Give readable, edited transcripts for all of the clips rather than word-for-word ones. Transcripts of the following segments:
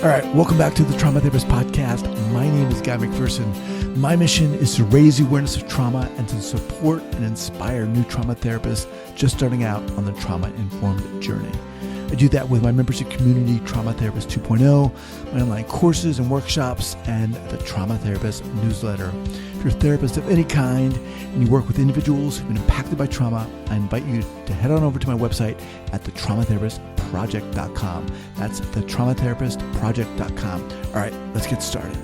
All right, welcome back to the Trauma Therapist Podcast. My name is Guy McPherson. My mission is to raise the awareness of trauma and to support and inspire new trauma therapists just starting out on the trauma-informed journey. I do that with my membership community, Trauma Therapist 2.0, my online courses and workshops, and the Trauma Therapist newsletter. If you're a therapist of any kind and you work with individuals who've been impacted by trauma, I invite you to head on over to my website at thetraumatherapistproject.com. That's thetraumatherapistproject.com. All right, let's get started.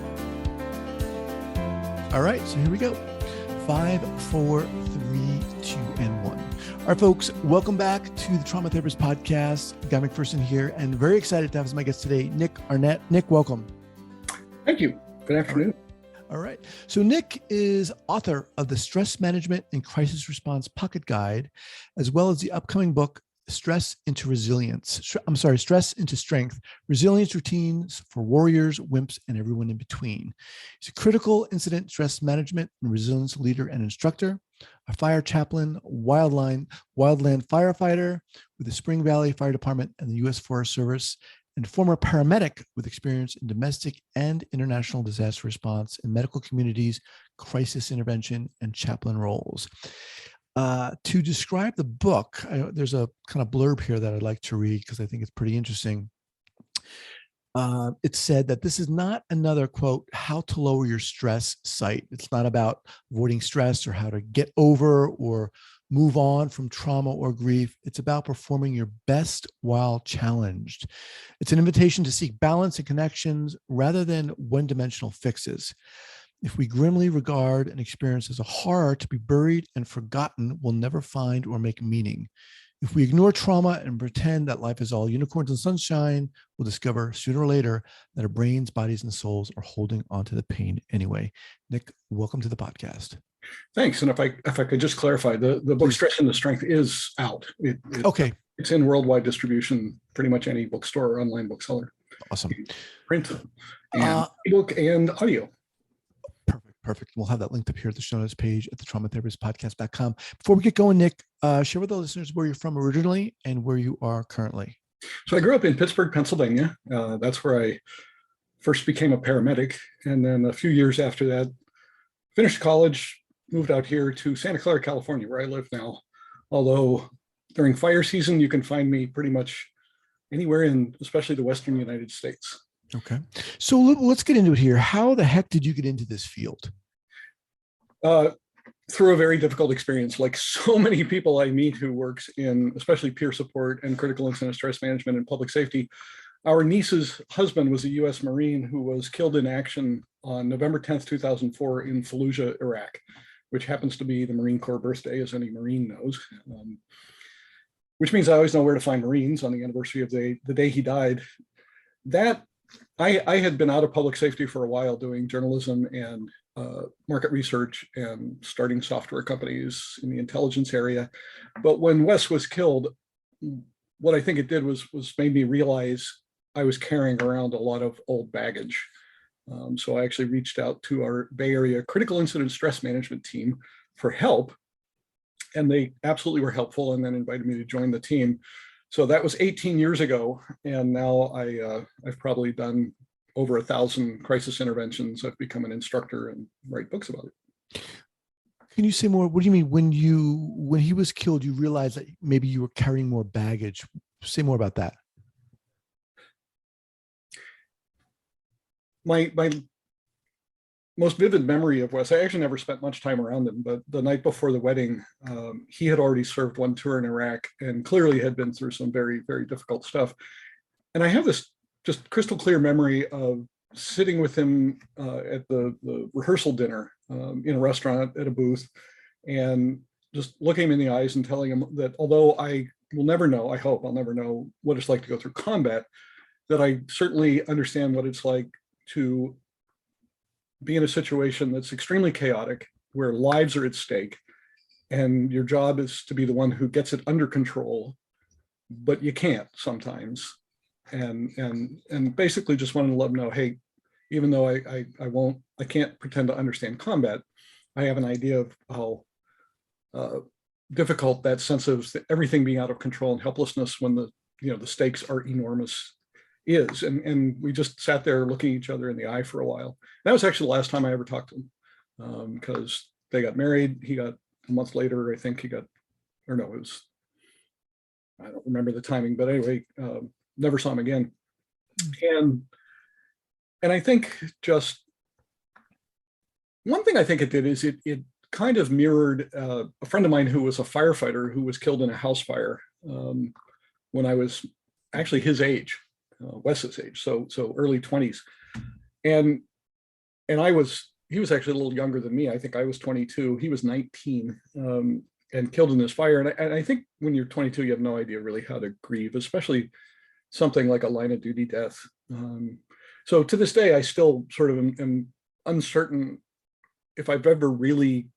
All right, so here we go. 5, 4, 3, 2, and 1. All right, folks, welcome back to the Trauma Therapist Podcast. Guy McPherson here, and very excited to have as my guest today, Nick Arnett. Nick, welcome. Thank you. Good afternoon. All right. So Nick is author of the Stress Management and Crisis Response Pocket Guide, as well as the upcoming book, Stress into Strength, Resilience Routines for Warriors, Wimps, and Everyone in Between. He's a critical incident stress management and resilience leader and instructor, a fire chaplain, wildland firefighter with the Spring Valley Fire Department and the U.S. Forest Service, and former paramedic with experience in domestic and international disaster response in medical communities, crisis intervention, and chaplain roles. To describe the book, there's a kind of blurb here that I'd like to read because I think it's pretty interesting. It said that this is not another, quote, how to lower your stress site. It's not about avoiding stress or how to get over or move on from trauma or grief. It's about performing your best while challenged. It's an invitation to seek balance and connections rather than one-dimensional fixes. If we grimly regard an experience as a horror to be buried and forgotten, we'll never find or make meaning. If we ignore trauma and pretend that life is all unicorns and sunshine, we'll discover sooner or later that our brains, bodies, and souls are holding onto the pain anyway. Nick, welcome to the podcast. Thanks. And if I could just clarify, the book Stress into Strength is out. Okay. It's in worldwide distribution, pretty much any bookstore or online bookseller. Awesome. Print and ebook and audio. Perfect. We'll have that linked up here at the show notes page at thetraumatherapistpodcast.com. Before we get going, Nick, share with the listeners where you're from originally and where you are currently. So I grew up in Pittsburgh, Pennsylvania. That's where I first became a paramedic. And then a few years after that, finished college, moved out here to Santa Clara, California, where I live now. Although during fire season, you can find me pretty much anywhere in, especially the Western United States. Okay. So let's get into it here. How the heck did you get into this field? Through a very difficult experience, like so many people I meet who works in especially peer support and critical incident stress management and public safety. Our niece's husband was a U.S. Marine who was killed in action on November 10th, 2004 in Fallujah, Iraq, which happens to be the Marine Corps birthday, as any Marine knows. Which means I always know where to find Marines on the anniversary of the day he died. I had been out of public safety for a while doing journalism and market research and starting software companies in the intelligence area. But when Wes was killed, what I think it did was made me realize I was carrying around a lot of old baggage. So I actually reached out to our Bay Area critical incident stress management team for help. And they absolutely were helpful and then invited me to join the team. So that was 18 years ago, and now I've probably done over 1,000 crisis interventions. I've become an instructor and write books about it. Can you say more? What do you mean when he was killed, you realized that maybe you were carrying more baggage? Say more about that. My most vivid memory of Wes, I actually never spent much time around him, but the night before the wedding, he had already served one tour in Iraq and clearly had been through some very, very difficult stuff. And I have this just crystal clear memory of sitting with him at the rehearsal dinner in a restaurant at a booth and just looking him in the eyes and telling him that although I will never know, I hope I'll never know what it's like to go through combat, that I certainly understand what it's like to be in a situation that's extremely chaotic, where lives are at stake, and your job is to be the one who gets it under control, but you can't sometimes. And basically just wanted to let them know, hey, even though I can't pretend to understand combat, I have an idea of how difficult that sense of everything being out of control and helplessness when the stakes are enormous is. And we just sat there looking each other in the eye for a while. That was actually the last time I ever talked to him, because they got married. He got a month later, I think he got, or no, it was, I don't remember the timing, but anyway, never saw him again. And I think just one thing I think it did is it kind of mirrored a friend of mine who was a firefighter who was killed in a house fire when I was actually his age, Wes's age, so early 20s. And he was actually a little younger than me. I think I was 22, he was 19, and killed in this fire. And I think when you're 22, you have no idea really how to grieve, especially something like a line of duty death. So to this day, I still sort of am uncertain if I've ever really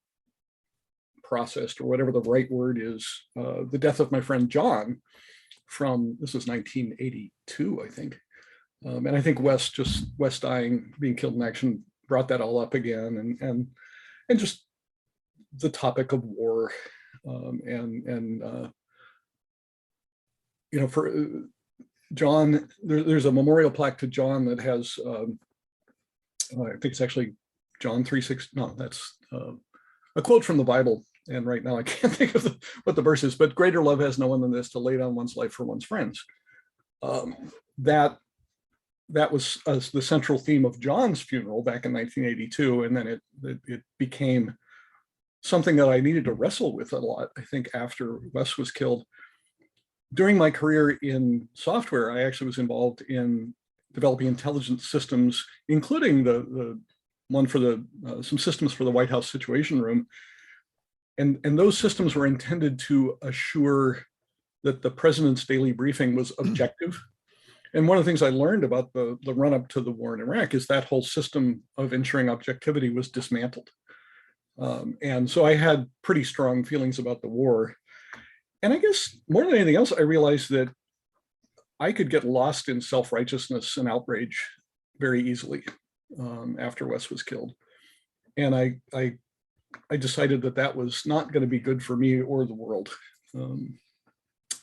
processed, or whatever the right word is, the death of my friend John from, this was 1982, I think. And I think Wes dying, being killed in action, brought that all up again, and just the topic of war, you know, for John, there's a memorial plaque to John that has, I think it's actually John 3:6. No, that's a quote from the Bible. And right now I can't think of what the verse is, but greater love has no one than this, to lay down one's life for one's friends. That was the central theme of John's funeral back in 1982. And then it became something that I needed to wrestle with a lot, I think, after Wes was killed. During my career in software, I actually was involved in developing intelligence systems, including the one for some systems for the White House Situation Room. And those systems were intended to assure that the president's daily briefing was objective. And one of the things I learned about the run-up to the war in Iraq is that whole system of ensuring objectivity was dismantled. And so I had pretty strong feelings about the war. And I guess more than anything else, I realized that I could get lost in self-righteousness and outrage very easily after Wes was killed. And I decided that was not going to be good for me or the world.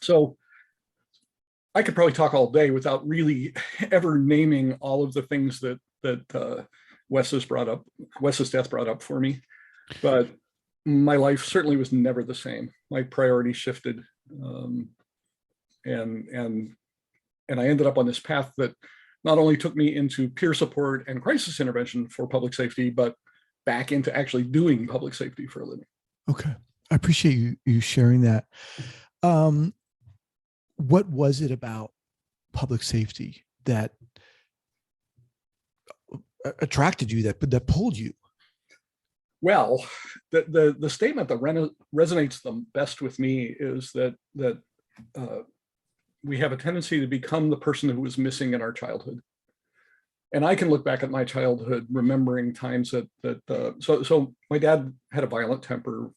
So I could probably talk all day without really ever naming all of the things that Wes's death brought up for me. But my life certainly was never the same. My priorities shifted, and I ended up on this path that not only took me into peer support and crisis intervention for public safety, but back into actually doing public safety for a living. Okay. I appreciate you sharing that. What was it about public safety that attracted you, that pulled you? Well, the statement that resonates the best with me is that we have a tendency to become the person who was missing in our childhood. And I can look back at my childhood, remembering times so my dad had a violent temper.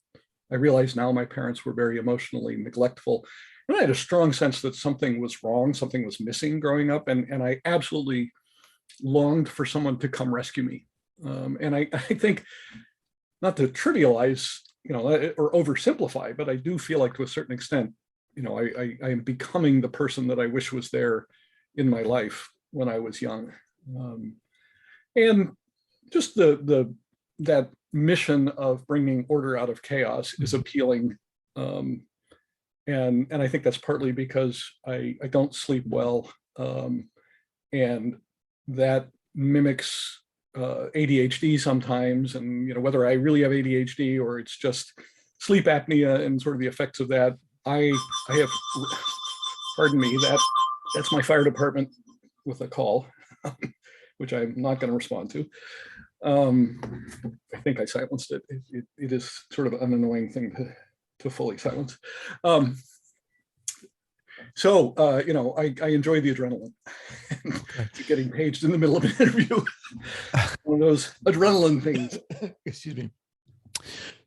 I realize now my parents were very emotionally neglectful. And I had a strong sense that something was wrong, something was missing growing up. And I absolutely longed for someone to come rescue me. And I think, not to trivialize, or oversimplify, but I do feel like to a certain extent, I am becoming the person that I wish was there in my life when I was young. And just that mission of bringing order out of chaos is appealing. And I think that's partly because I don't sleep well. And that mimics ADHD sometimes, and whether I really have ADHD or it's just sleep apnea and sort of the effects of that. I have, pardon me, that's my fire department with a call, which I'm not going to respond to. I think I silenced it. It is sort of an annoying thing to fully silence. So, I enjoy the adrenaline. Getting paged in the middle of an interview. One of those adrenaline things. Excuse me.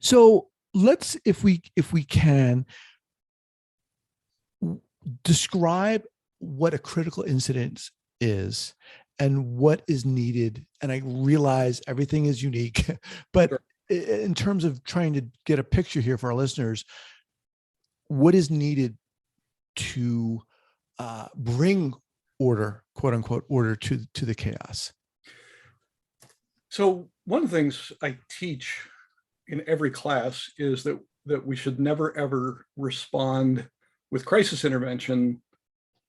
So let's, if we can, describe what a critical incident is and what is needed. And I realize everything is unique, but sure, in terms of trying to get a picture here for our listeners, what is needed to bring order, quote unquote, order to the chaos? So one of the things I teach in every class is that we should never, ever respond with crisis intervention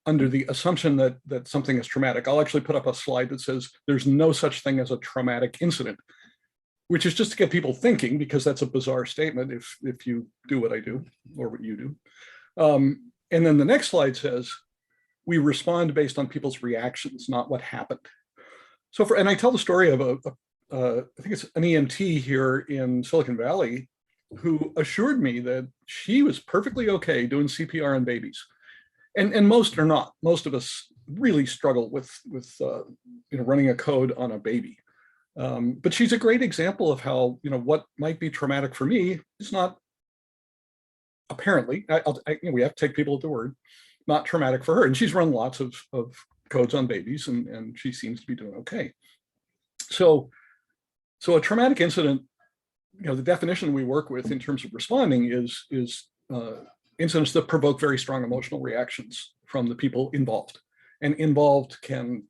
under the assumption that something is traumatic. I'll actually put up a slide that says there's no such thing as a traumatic incident, which is just to get people thinking, because that's a bizarre statement if you do what I do or what you do. And then the next slide says, we respond based on people's reactions, not what happened. So and I tell the story of I think it's an EMT here in Silicon Valley who assured me that she was perfectly okay doing CPR on babies. And most are not. Most of us really struggle with running a code on a baby. But she's a great example of how, what might be traumatic for me is not, apparently, we have to take people at their word, not traumatic for her. And she's run lots of codes on babies, and she seems to be doing okay. So a traumatic incident, the definition we work with in terms of responding is incidents that provoke very strong emotional reactions from the people involved. And involved can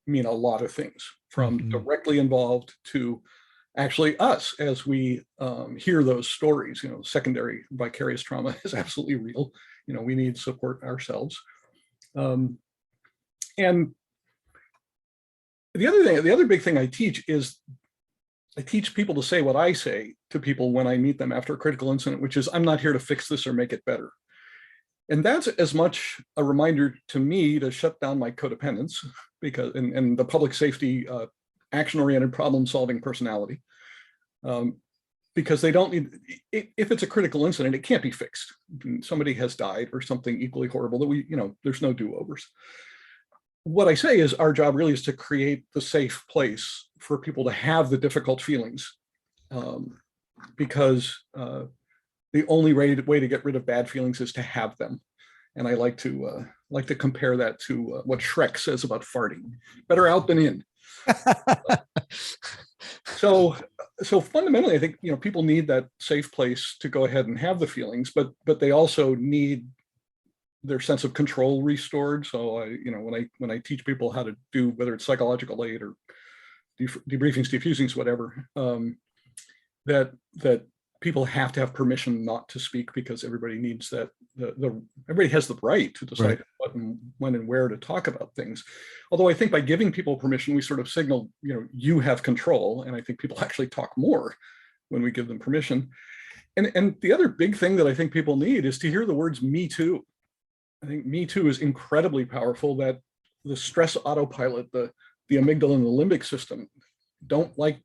mean a lot of things, from directly involved to actually us as we hear those stories. Secondary vicarious trauma is absolutely real. We need support ourselves. And the other big thing I teach is I teach people to say what I say to people when I meet them after a critical incident, which is, I'm not here to fix this or make it better. And that's as much a reminder to me to shut down my codependence, because and the public safety action-oriented problem-solving personality, because they don't need, if it's a critical incident, it can't be fixed. Somebody has died or something equally horrible that there's no do-overs. What I say is our job really is to create the safe place for people to have the difficult feelings, because the only way to get rid of bad feelings is to have them. And I like to compare that to what Shrek says about farting: better out than in. So fundamentally, I think people need that safe place to go ahead and have the feelings, but they also need their sense of control restored. So when I teach people how to do, whether it's psychological aid or debriefings, defusings, whatever, that people have to have permission not to speak, because everybody needs that. Everybody has the right to decide what and when and where to talk about things. Although I think by giving people permission, we sort of signal, you have control. And I think people actually talk more when we give them permission. And the other big thing that I think people need is to hear the words "me too." I think "me too" is incredibly powerful. That the stress autopilot, the amygdala and the limbic system don't like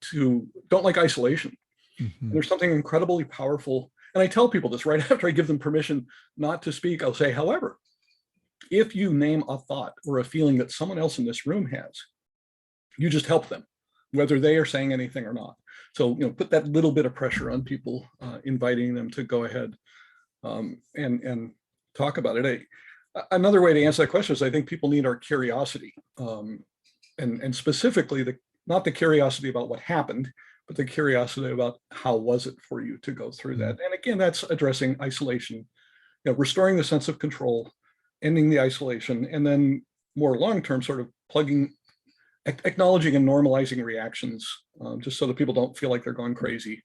isolation. Mm-hmm. There's something incredibly powerful. And I tell people this right after I give them permission not to speak. I'll say, however, if you name a thought or a feeling that someone else in this room has, you just help them, whether they are saying anything or not. So, put that little bit of pressure on people, inviting them to go ahead and talk about it. Another way to answer that question is, I think people need our curiosity, and specifically not the curiosity about what happened, but the curiosity about how was it for you to go through that. And again, that's addressing isolation, restoring the sense of control, ending the isolation, and then more long-term sort of acknowledging and normalizing reactions, just so that people don't feel like they're going crazy,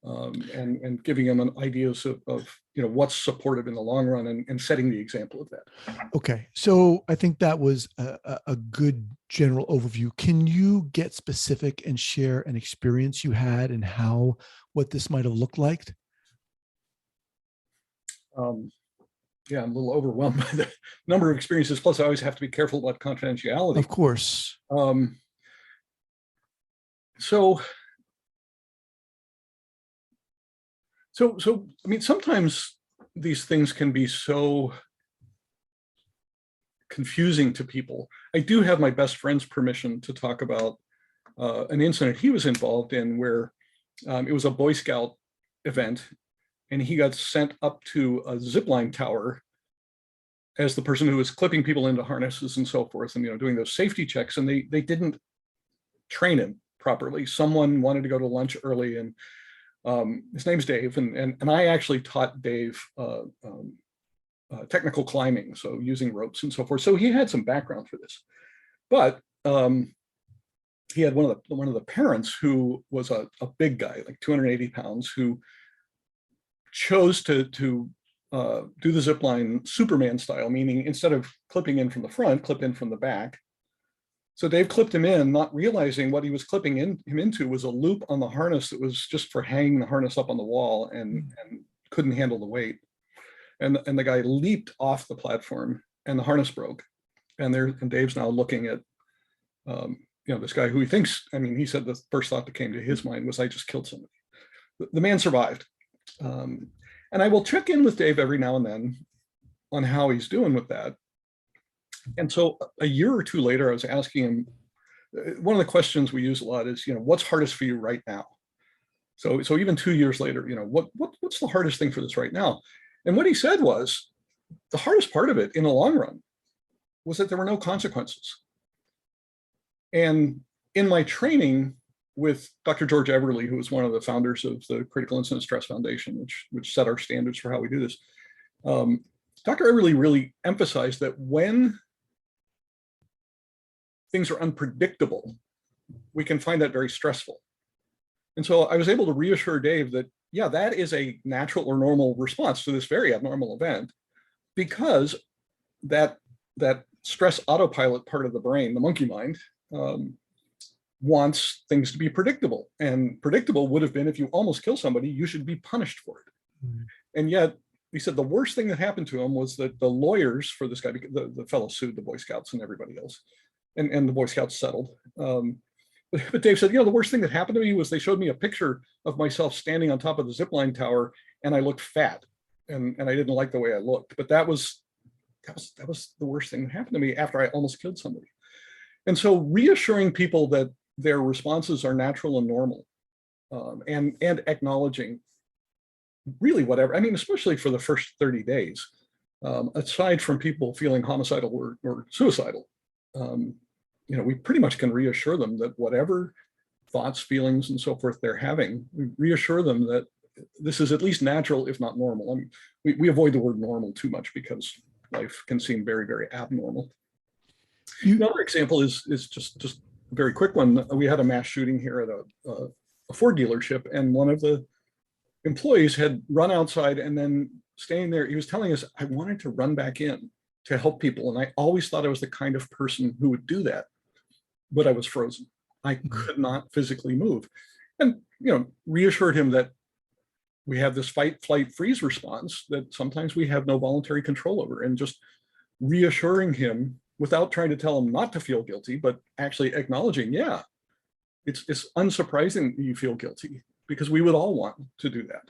and giving them ideas of what's supportive in the long run, and setting the example of that. Okay, so I think that was a good general overview. Can you get specific and share an experience you had and what this might have looked like? Yeah, I'm a little overwhelmed by the number of experiences. Plus, I always have to be careful about confidentiality. Of course. So I mean, sometimes these things can be so confusing to people. I do have my best friend's permission to talk about an incident he was involved in, where it was a Boy Scout event, and he got sent up to a zipline tower as the person who was clipping people into harnesses and so forth, and doing those safety checks, and they didn't train him properly. Someone wanted to go to lunch early, and his name's Dave, and I actually taught Dave technical climbing, so using ropes and so forth. So he had some background for this, but he had one of the parents who was a big guy, like 280 pounds, who chose to do the zip line Superman style, meaning instead of clipping in from the front, clip in from the back. So Dave clipped him in, not realizing what he was clipping him into was a loop on the harness that was just for hanging the harness up on the wall and couldn't handle the weight. And the guy leaped off the platform and the harness broke. And Dave's now looking at, this guy who he thinks, he said the first thought that came to his mind was, I just killed somebody. The man survived. And I will check in with Dave every now and then on how he's doing with that. And so a year or two later, I was asking him, one of the questions we use a lot is, what's hardest for you right now? So even 2 years later, what's the hardest thing for this right now? And what he said was, the hardest part of it in the long run was that there were no consequences. And in my training with Dr. George Everly, who was one of the founders of the Critical Incident Stress Foundation, which set our standards for how we do this, Dr. Everly really emphasized that when things are unpredictable, we can find that very stressful. And so I was able to reassure Dave that, yeah, that is a natural or normal response to this very abnormal event, because that stress autopilot part of the brain, the monkey mind, wants things to be predictable. And predictable would have been, if you almost kill somebody, you should be punished for it. Mm-hmm. And yet, he said the worst thing that happened to him was that the lawyers for this guy, the fellow sued the Boy Scouts and everybody else, and the Boy Scouts settled. But Dave said, the worst thing that happened to me was they showed me a picture of myself standing on top of the zipline tower, and I looked fat, and I didn't like the way I looked. But that was the worst thing that happened to me after I almost killed somebody. And so reassuring people that their responses are natural and normal, and acknowledging really whatever, especially for the first 30 days, aside from people feeling homicidal or suicidal, we pretty much can reassure them that whatever thoughts, feelings, and so forth they're having, we reassure them that this is at least natural, if not normal. We avoid the word normal too much because life can seem very, very abnormal. Another example is just a very quick one. We had a mass shooting here at a Ford dealership, and one of the employees had run outside and then staying there. He was telling us, I wanted to run back in to help people. And I always thought I was the kind of person who would do that, but I was frozen. I could not physically move. And, reassured him that we have this fight, flight, freeze response that sometimes we have no voluntary control over, and just reassuring him without trying to tell him not to feel guilty, but actually acknowledging, yeah, it's unsurprising that you feel guilty, because we would all want to do that,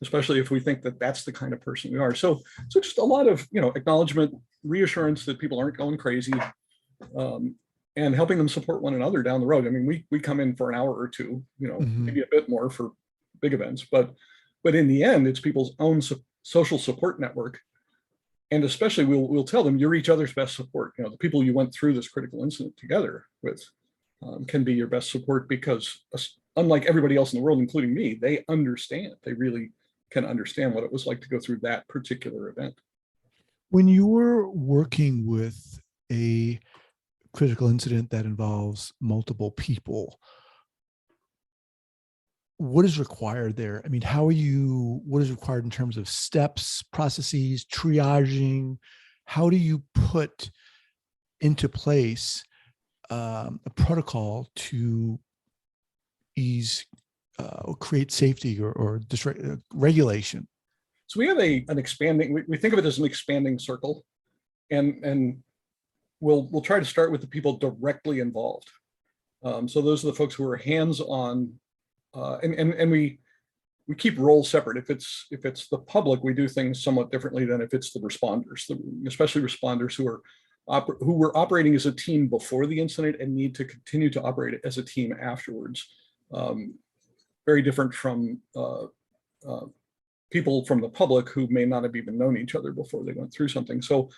especially if we think that that's the kind of person we are. So just a lot of, acknowledgement, reassurance that people aren't going crazy, and helping them support one another down the road. We come in for an hour or two, maybe a bit more for big events, but in the end, it's people's own social support network. And especially we'll tell them you're each other's best support. The people you went through this critical incident together with can be your best support, because unlike everybody else in the world, including me, they understand. They really can understand what it was like to go through that particular event. When you're working with a critical incident that involves multiple people, what is required there? What is required in terms of steps, processes, triaging? How do you put into place a protocol to create safety or regulation? So we have an expanding, we think of it as an expanding circle, and we'll try to start with the people directly involved. So those are the folks who are hands-on, and we keep roles separate. If it's the public, we do things somewhat differently than if it's the responders, especially responders who were operating as a team before the incident and need to continue to operate as a team afterwards. Very different from people from the public who may not have even known each other before they went through something. So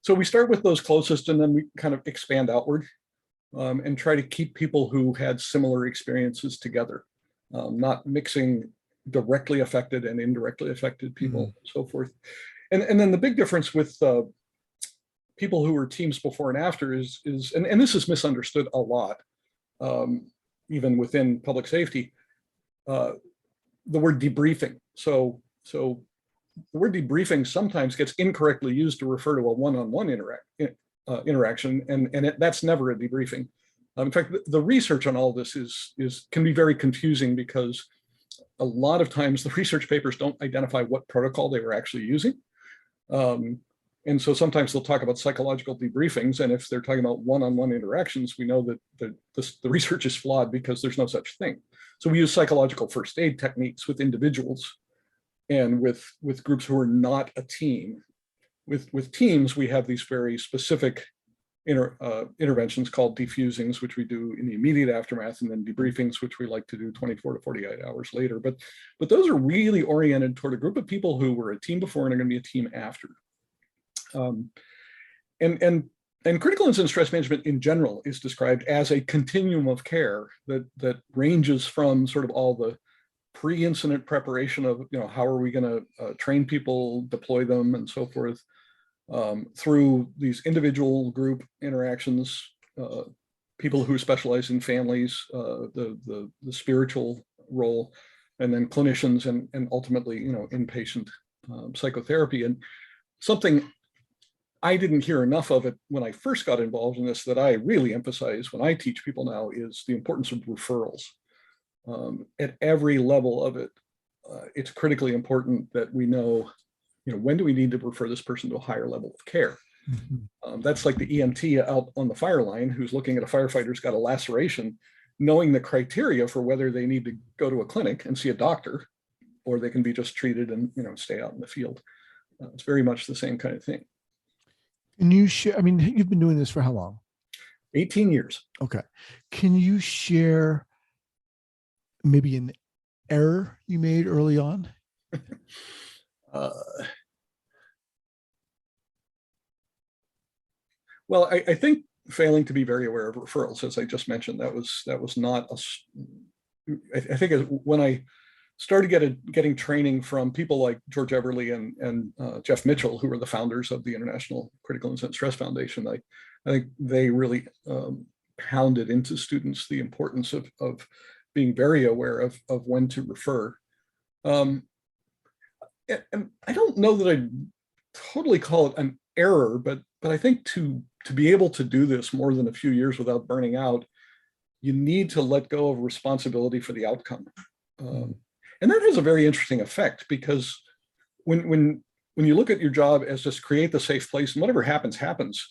we start with those closest, and then we kind of expand outward, and try to keep people who had similar experiences together, not mixing directly affected and indirectly affected people, and so forth. And then the big difference with people who were teams before and after is and this is misunderstood a lot, even within public safety, the word debriefing. So the word debriefing sometimes gets incorrectly used to refer to a one-on-one interaction, and that's never a debriefing. In fact, the research on all this can be very confusing, because a lot of times the research papers don't identify what protocol they were actually using. And so sometimes they'll talk about psychological debriefings, and if they're talking about one-on-one interactions, we know that the research is flawed, because there's no such thing. So we use psychological first aid techniques with individuals and with groups who are not a team. With teams, we have these very specific interventions called defusings, which we do in the immediate aftermath, and then debriefings, which we like to do 24 to 48 hours later. But those are really oriented toward a group of people who were a team before and are going to be a team after. And critical incident stress management in general is described as a continuum of care that ranges from sort of all the pre-incident preparation of, how are we going to train people, deploy them, and so forth, through these individual group interactions, people who specialize in families, the spiritual role, and then clinicians, and ultimately, inpatient psychotherapy. And something I didn't hear enough of it when I first got involved in this that I really emphasize when I teach people now is the importance of referrals. At every level of it, it's critically important that we know, when do we need to refer this person to a higher level of care? Mm-hmm. That's like the EMT out on the fire line who's looking at a firefighter who's got a laceration, knowing the criteria for whether they need to go to a clinic and see a doctor, or they can be just treated and stay out in the field. It's very much the same kind of thing. Can you share? I mean, you've been doing this for how long? 18 years. Okay. Can you share maybe an error you made early on? Well, I think failing to be very aware of referrals, as I just mentioned, that was not I think when I started getting training from people like George Everly and Jeff Mitchell, who were the founders of the International Critical Incident Stress Foundation, I think they really pounded into students the importance of being very aware of when to refer. And I don't know that I'd totally call it an error, but I think to be able to do this more than a few years without burning out, you need to let go of responsibility for the outcome. And that has a very interesting effect, because when you look at your job as just create the safe place and whatever happens, happens,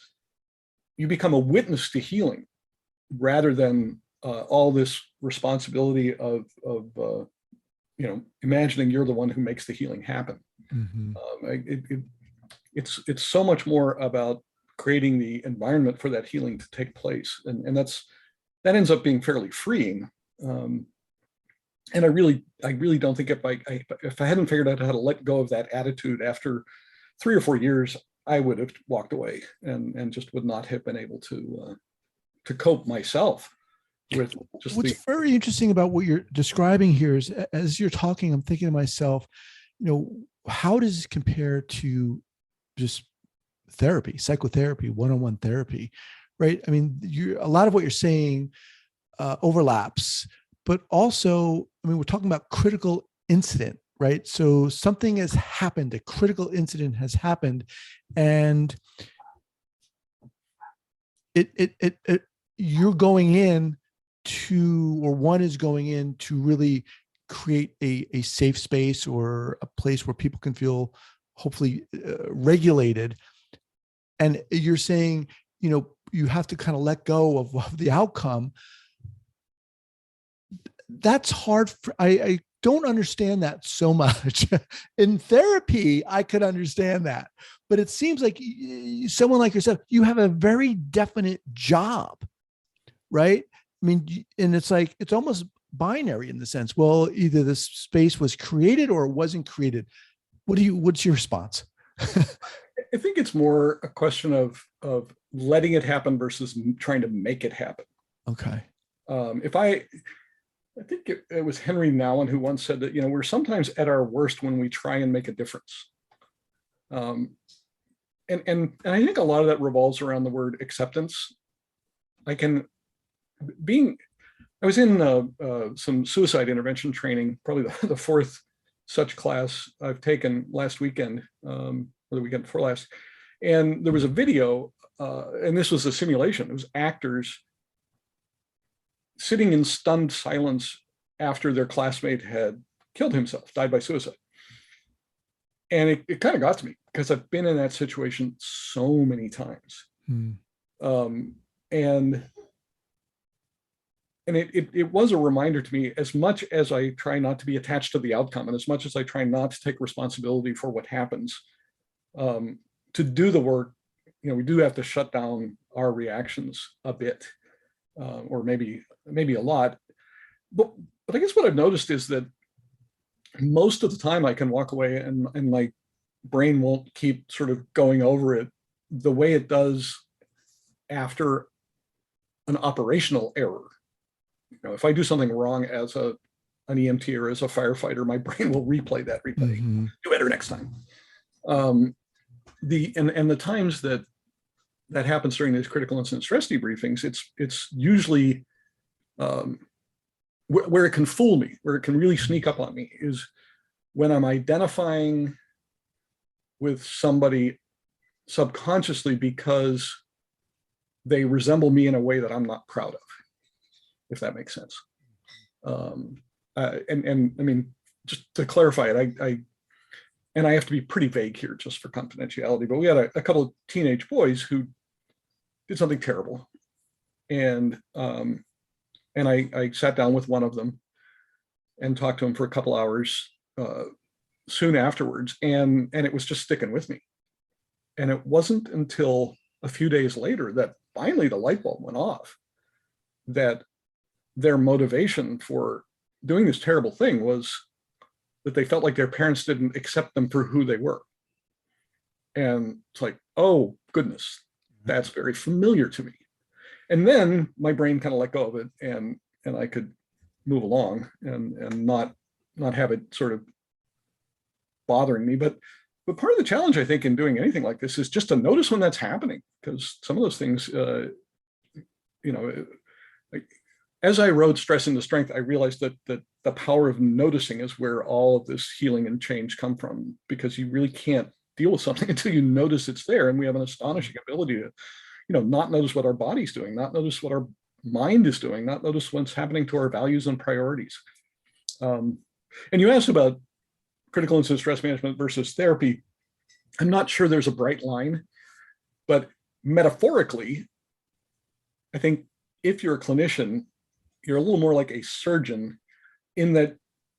you become a witness to healing rather than all this responsibility of imagining you're the one who makes the healing happen. Mm-hmm. It's so much more about creating the environment for that healing to take place, and that ends up being fairly freeing. And I really don't think if I hadn't figured out how to let go of that attitude after 3 or 4 years, I would have walked away and just would not have been able to cope myself with just. What's very interesting about what you're describing here is, as you're talking, I'm thinking to myself, how does it compare to just therapy, psychotherapy, one-on-one therapy, right? I mean, a lot of what you're saying overlaps. But also, I mean, we're talking about critical incident, right? So something has happened, a critical incident has happened, and you're going in to, or one is going in to really create a safe space or a place where people can feel hopefully regulated. And you're saying, you have to kind of let go of the outcome. That's hard. I don't understand that so much. In therapy, I could understand that, but it seems like someone like yourself, you have a very definite job, right? I mean, and it's like, it's almost binary in the sense, well, either this space was created or it wasn't created. What's your response? I think it's more a question of letting it happen versus trying to make it happen. Okay. I think it was Henry Nouwen who once said that, we're sometimes at our worst when we try and make a difference. And I think a lot of that revolves around the word acceptance. I was in some suicide intervention training, probably the fourth such class I've taken last weekend, or the weekend before last. And there was a video, and this was a simulation. It was actors sitting in stunned silence after their classmate had killed himself, died by suicide. And it kind of got to me because I've been in that situation so many times. And it was a reminder to me, as much as I try not to be attached to the outcome, and as much as I try not to take responsibility for what happens, to do the work, we do have to shut down our reactions a bit, or maybe a lot. But I guess what I've noticed is that most of the time I can walk away and my brain won't keep sort of going over it the way it does after an operational error. If I do something wrong as an EMT or as a firefighter, my brain will replay that replay. Do better next time. The times that happens during these critical incident stress debriefings, it's usually where it can fool me, where it can really sneak up on me, is when I'm identifying with somebody subconsciously because they resemble me in a way that I'm not proud of, if that makes sense. And I mean, just to clarify it, I have to be pretty vague here just for confidentiality, but we had a couple of teenage boys who did something terrible. And I sat down with one of them and talked to him for a couple hours soon afterwards, and it was just sticking with me. And it wasn't until a few days later that finally the light bulb went off, that their motivation for doing this terrible thing was that they felt like their parents didn't accept them for who they were. And it's like, oh goodness, that's very familiar to me. And then my brain kind of let go of it, and I could move along and not have it sort of bothering me. But part of the challenge, I think, in doing anything like this is just to notice when that's happening, because some of those things, as I rode Stress into Strength, I realized that the power of noticing is where all of this healing and change come from, because you really can't deal with something until you notice it's there. And we have an astonishing ability to not notice what our body's doing, not notice what our mind is doing, not notice what's happening to our values and priorities. And you asked about critical incident stress management versus therapy. I'm not sure there's a bright line, but metaphorically, I think if you're a clinician, you're a little more like a surgeon, in that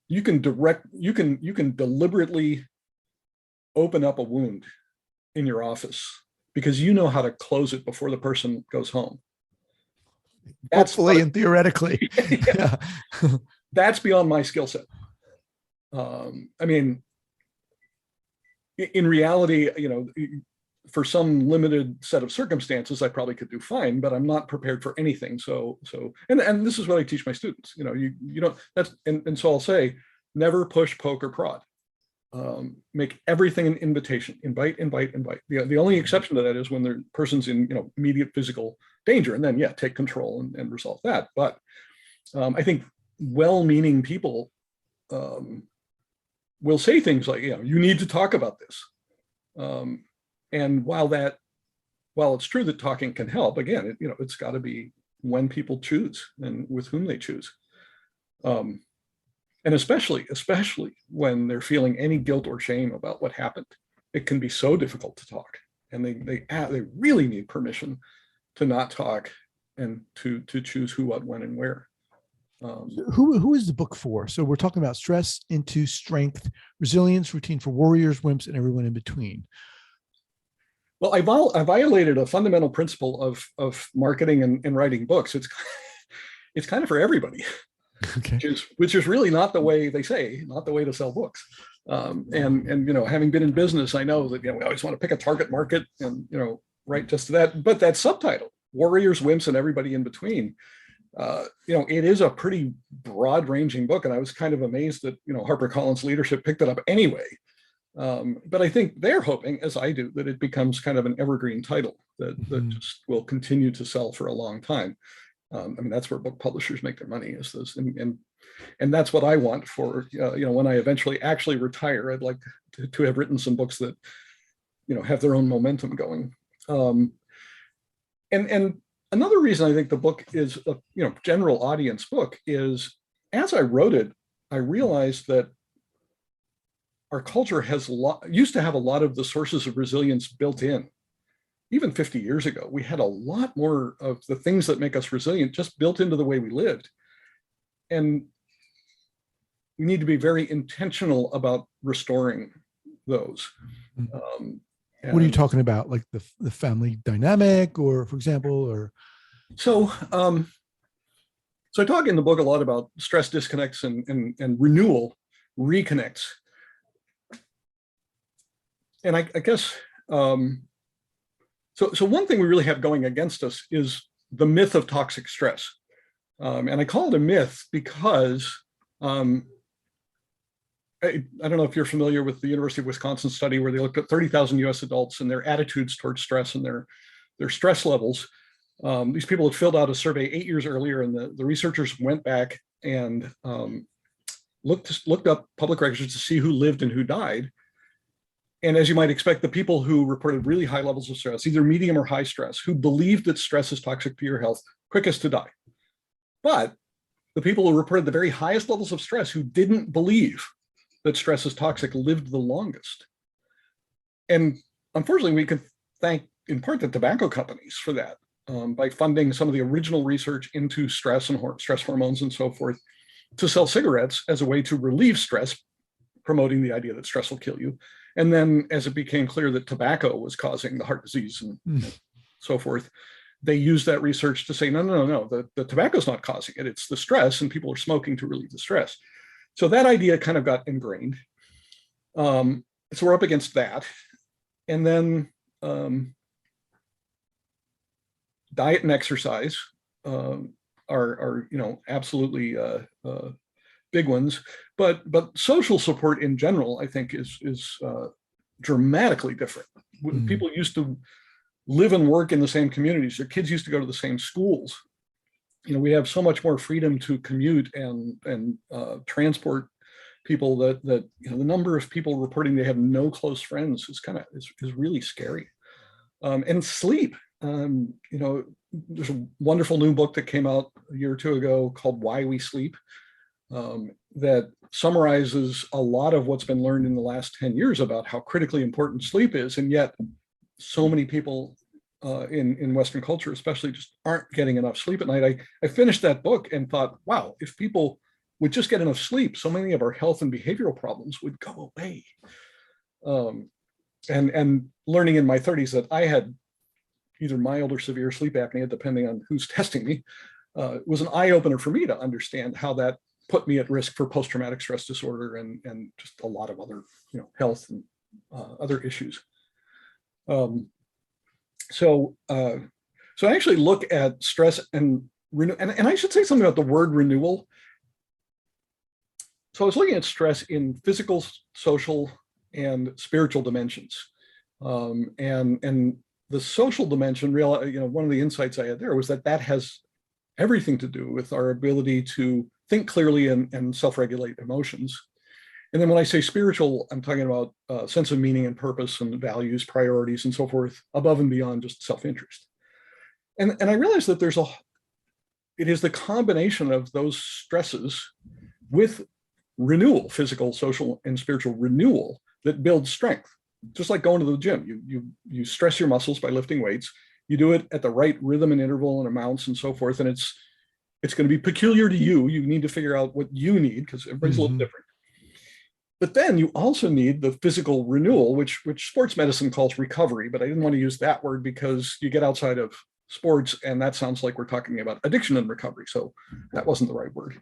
you can deliberately open up a wound in your office because you know how to close it before the person goes home. Hopefully and theoretically. Yeah. That's beyond my skill set. I mean, in reality, for some limited set of circumstances, I probably could do fine, but I'm not prepared for anything. And this is what I teach my students. You don't. And so I'll say, never push, poke, or prod. Make everything an invitation. Invite. The only exception to that is when the person's in immediate physical danger, and then take control and resolve that. But I think well-meaning people will say things like, you need to talk about this. And while it's true that talking can help, again, it's got to be when people choose and with whom they choose. And especially when they're feeling any guilt or shame about what happened, it can be so difficult to talk, and they really need permission to not talk and to choose who, what, when, and where. Who is the book for? So we're talking about Stress into Strength, Resilience Routine for Warriors, Wimps, and Everyone in Between. Well, I violated a fundamental principle of marketing and writing books. It's kind of for everybody. Okay. Which is really not the way they say, not the way to sell books. And having been in business, I know that we always want to pick a target market and write just to that. But that subtitle, Warriors, Wimps, and Everybody in Between, it is a pretty broad-ranging book, and I was kind of amazed that HarperCollins Leadership picked it up anyway. But I think they're hoping, as I do, that it becomes kind of an evergreen title that just will continue to sell for a long time. I mean, that's where book publishers make their money, is this, and that's what I want for when I eventually actually retire. I'd like to have written some books that have their own momentum going. And another reason I think the book is a general audience book is, as I wrote it, I realized that our culture used to have a lot of the sources of resilience built in. Even 50 years ago, we had a lot more of the things that make us resilient just built into the way we lived. And we need to be very intentional about restoring those. What are you talking about? Like the family dynamic, or for example, or? So I talk in the book a lot about stress disconnects and renewal reconnects. And I guess, so one thing we really have going against us is the myth of toxic stress. And I call it a myth because I don't know if you're familiar with the University of Wisconsin study where they looked at 30,000 US adults and their attitudes towards stress and their stress levels. These people had filled out a survey 8 years earlier, and the researchers went back and looked up public records to see who lived and who died. And as you might expect, the people who reported really high levels of stress, either medium or high stress, who believed that stress is toxic to your health, quickest to die. But the people who reported the very highest levels of stress, who didn't believe that stress is toxic, lived the longest. And unfortunately, we could thank in part the tobacco companies for that, by funding some of the original research into stress and stress hormones and so forth, to sell cigarettes as a way to relieve stress, promoting the idea that stress will kill you. And then as it became clear that tobacco was causing the heart disease and so forth, they used that research to say, no, the tobacco's not causing it. It's the stress, and people are smoking to relieve the stress. So that idea kind of got ingrained. So we're up against that. And then diet and exercise are absolutely big ones, but social support in general, I think, is dramatically different. People used to live and work in the same communities. Their kids used to go to the same schools. We have so much more freedom to commute and transport people that the number of people reporting they have no close friends is really scary. And sleep. There's a wonderful new book that came out a year or two ago called Why We Sleep, that summarizes a lot of what's been learned in the last 10 years about how critically important sleep is. And yet so many people in Western culture especially just aren't getting enough sleep at night. I finished that book and thought, wow, if people would just get enough sleep, so many of our health and behavioral problems would go away. And learning in my 30s that I had either mild or severe sleep apnea, depending on who's testing me, was an eye-opener for me to understand how that put me at risk for post-traumatic stress disorder and just a lot of other health and other issues. So I actually look at stress and I should say something about the word renewal. So I was looking at stress in physical, social, and spiritual dimensions, and the social dimension. One of the insights I had there was that has everything to do with our ability to think clearly and self-regulate emotions. And then when I say spiritual, I'm talking about a sense of meaning and purpose and values, priorities, and so forth, above and beyond just self-interest. And I realized that it is the combination of those stresses with renewal, physical, social, and spiritual renewal, that builds strength. Just like going to the gym, you stress your muscles by lifting weights. You do it at the right rhythm and interval and amounts and so forth, and it's going to be peculiar to you. You need to figure out what you need because everybody's a little different. But then you also need the physical renewal, which sports medicine calls recovery, but I didn't want to use that word because you get outside of sports and that sounds like we're talking about addiction and recovery. So that wasn't the right word.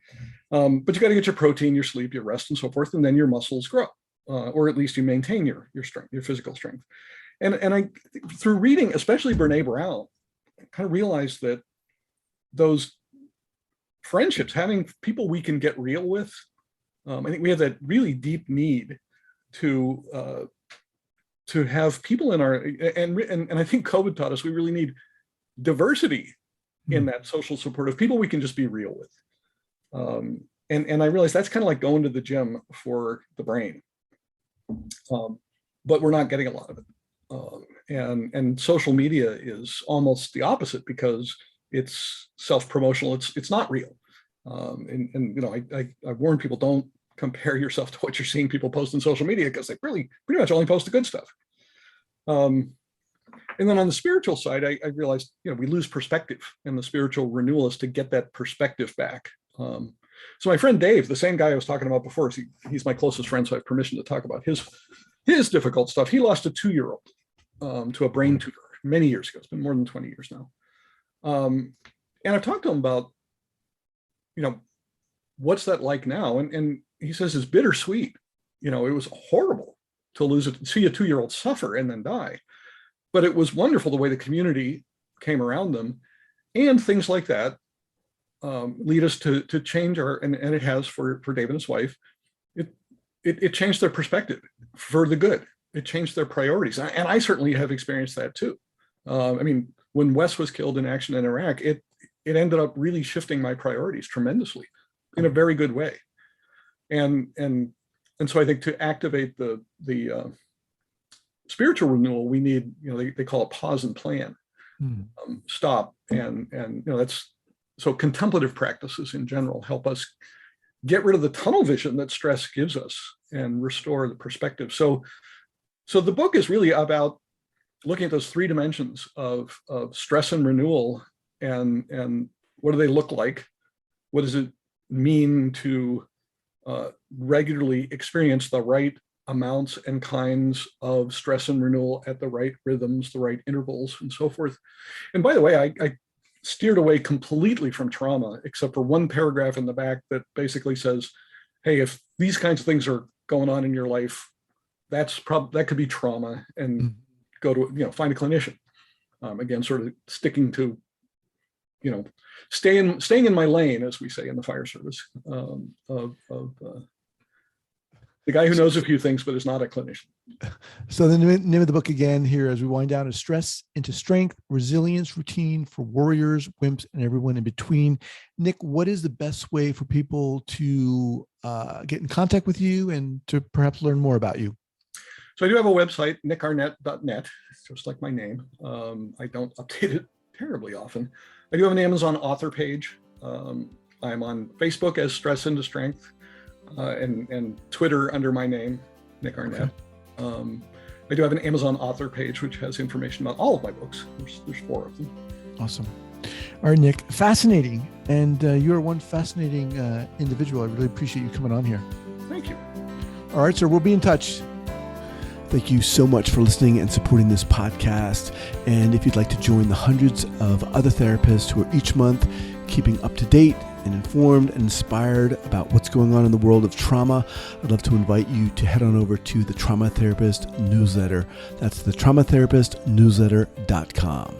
But you got to get your protein, your sleep, your rest, and so forth, and then your muscles grow, or at least you maintain your strength, your physical strength. And I, through reading, especially Brene Brown, I kind of realized that those friendships, having people we can get real with, I think we have that really deep need to have people in our, and I think COVID taught us we really need diversity in that social support of people we can just be real with. And I realized that's kind of like going to the gym for the brain, but we're not getting a lot of it. And social media is almost the opposite because it's self-promotional. It's not real. And you know, I warn people, don't compare yourself to what you're seeing people post on social media, because they really pretty much only post the good stuff. And then on the spiritual side, I realized, you know, we lose perspective, and the spiritual renewal is to get that perspective back. So my friend Dave, the same guy I was talking about before, he's my closest friend, so I have permission to talk about his difficult stuff. He lost a 2-year-old to a brain tumor many years ago. It's been more than 20 years now. And I've talked to him about, you know, what's that like now? And he says it's bittersweet. You know, it was horrible to see a 2-year-old suffer and then die. But it was wonderful the way the community came around them, and things like that lead us to change our, and it has for Dave and his wife, it changed their perspective for the good. It changed their priorities. And I certainly have experienced that too. I mean, when Wes was killed in action in Iraq, it ended up really shifting my priorities tremendously in a very good way. And so I think to activate the spiritual renewal, we need, you know, they call it pause and plan, stop. And, you know, that's, so contemplative practices in general help us get rid of the tunnel vision that stress gives us and restore the perspective. So the book is really about looking at those 3 dimensions of stress and renewal, and what do they look like? What does it mean to regularly experience the right amounts and kinds of stress and renewal at the right rhythms, the right intervals, and so forth. And by the way, I steered away completely from trauma, except for one paragraph in the back that basically says, hey, if these kinds of things are going on in your life, that could be trauma, and go to, you know, find a clinician. Again, sort of sticking to, you know, staying in my lane, as we say in the fire service, the guy who knows a few things, but is not a clinician. So the name of the book again here, as we wind down, is Stress into Strength, Resilience Routine for Warriors, Wimps, and Everyone in Between. Nick, what is the best way for people to get in contact with you and to perhaps learn more about you? So I do have a website, nickarnett.net, just like my name. I don't update it terribly often. I do have an Amazon author page. I'm on Facebook as Stress into Strength. And Twitter under my name, Nick Arnett. Okay. I do have an Amazon author page, which has information about all of my books. There's 4 of them. Awesome. All right, Nick, fascinating. And you're one fascinating individual. I really appreciate you coming on here. Thank you. All right, sir, we'll be in touch. Thank you so much for listening and supporting this podcast. And if you'd like to join the hundreds of other therapists who are each month keeping up to date and informed and inspired about what's going on in the world of trauma, I'd love to invite you to head on over to the Trauma Therapist newsletter. That's the traumatherapistnewsletter.com.